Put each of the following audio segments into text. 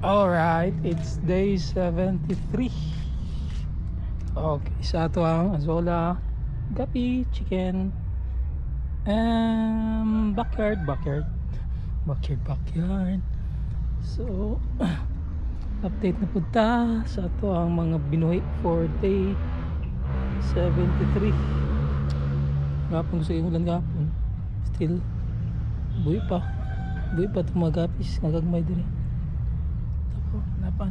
Alright, it's day 73. Okay, sa ato ang azola, gabi, chicken, and backyard. So, update na punta sa ato ang mga binuhi for day 73. Gapon sa ulan gapon. Still, buhi pa itong mga gapis, nagagmay din. Napa.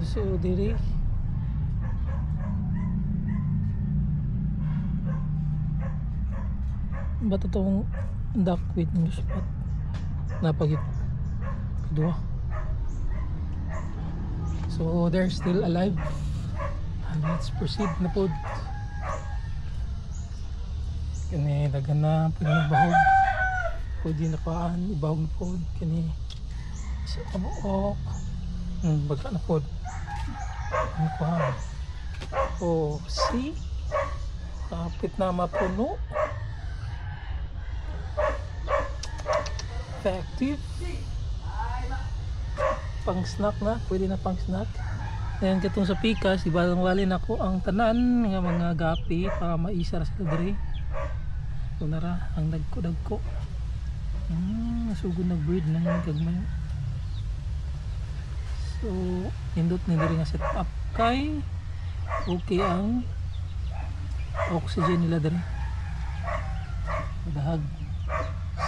So diri ba't itong duckweed ng spot napagit kedua, so they're still alive and let's proceed na pod kani dagan na pinagbahog pwede na paan ibahog na pod kani sa kabuok baga na pod ano paan oh see kapit na mapuno effective pang snack na pwede na pang snack. Ayan katong sa pikas ibalang walin ako ang tanan nga mga gapi para maisa ra sila diri. So nara ang dagko nasugod nag-breed ng gagmay. So indot ni diri nga set up kay okay ang oxygen nila diri. Dahag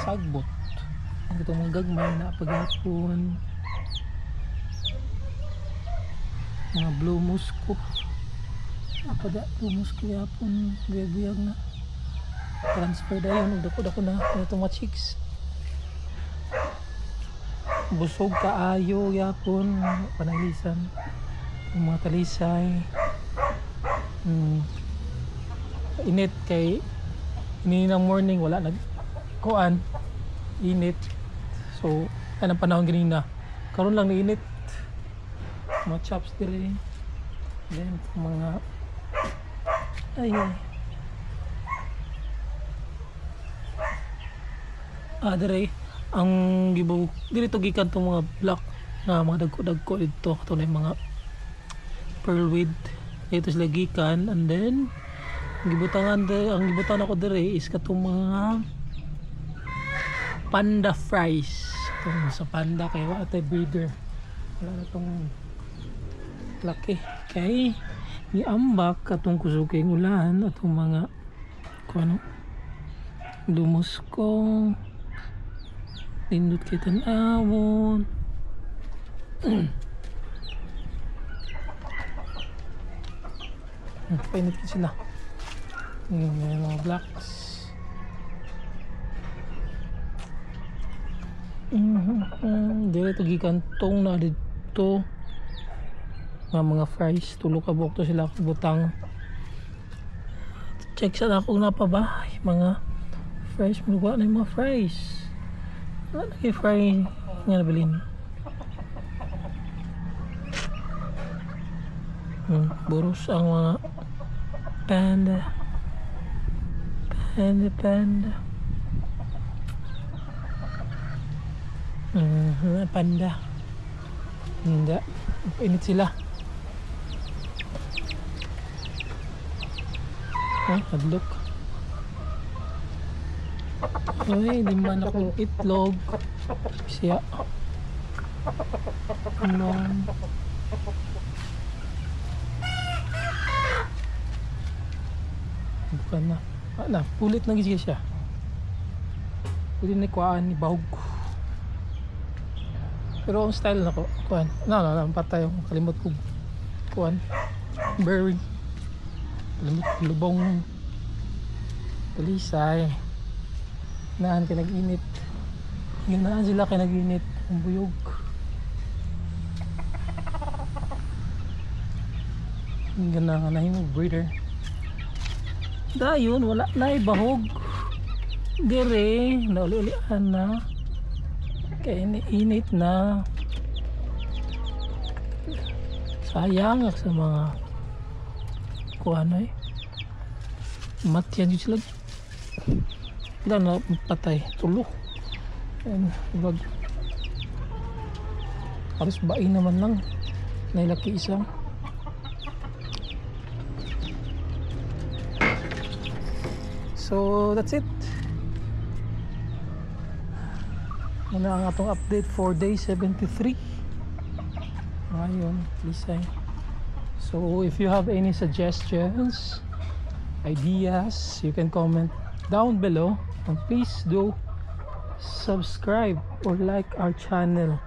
sagbot ang itong mga gagmay na paghapon mga blue musco apada blue musco yapon guyag na transfer dayon dako na itong mga chicks busog kaayo yapon panalisan yung mga talisay init kay ininang morning wala nagkuan init so anong panahon ganina karon lang ni init mga chops dire then mga ay dire ang gibaw dire to gikan tong mga black na mga dagko dito to na mga pearlweed ito sila gikan and then ang gibutan ako dire is katong mga panda fries itong sa panda kaya wala tayo breeder wala na itong laki kay iambak katong kusukeng ulan atong mga kuano lumos ko nindot kay tan-awon painit ko sila yung mga blacks dire to gikantong na dito nga mga fries tulo ka buok to sila butang check sa ako na pa ba mga fries mga na yung mga fries wala na kayo fry nga nabilin buros ang mga panda hindi init sila hadlok ay di man akong itlog siya bukan na pulit na gisi siya pwede na kuhaan ibahog pero ang style na ko kuhan patay yung kalimot ko kuhan berry kalimot lubong talisay naan kay nag-init ginaan sila kay nag-init ang buyog ganang nahimog breeder dayon wala na ibahog dire naulian na kaya init na sayang sa mga kuano matyan yun sila ilan na patay tulo Ayan, ibag. Halos bain naman lang. Nailaki isa. So that's it. Muna ang atong update for day 73. Ngayon, please ay. So if you have any suggestions, ideas, you can comment down below, and please do subscribe or like our channel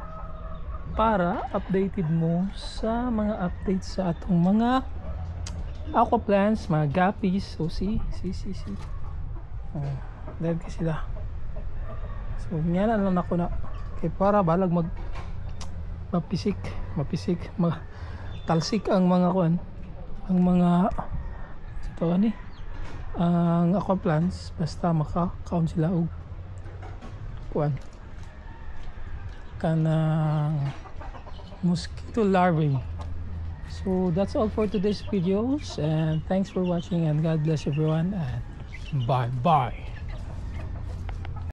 para updated mo sa mga updates sa atong mga aqua plants, mga guppies. So see. Dahil kasi sila. So nga lang ako na kay para balag mapisik talsik ang mga kuan, ang mga ito ani ang aqua plants, basta maka-count sila og kuan kanang mosquito larvae. So that's all for today's videos, and thanks for watching, and God bless everyone, and bye bye.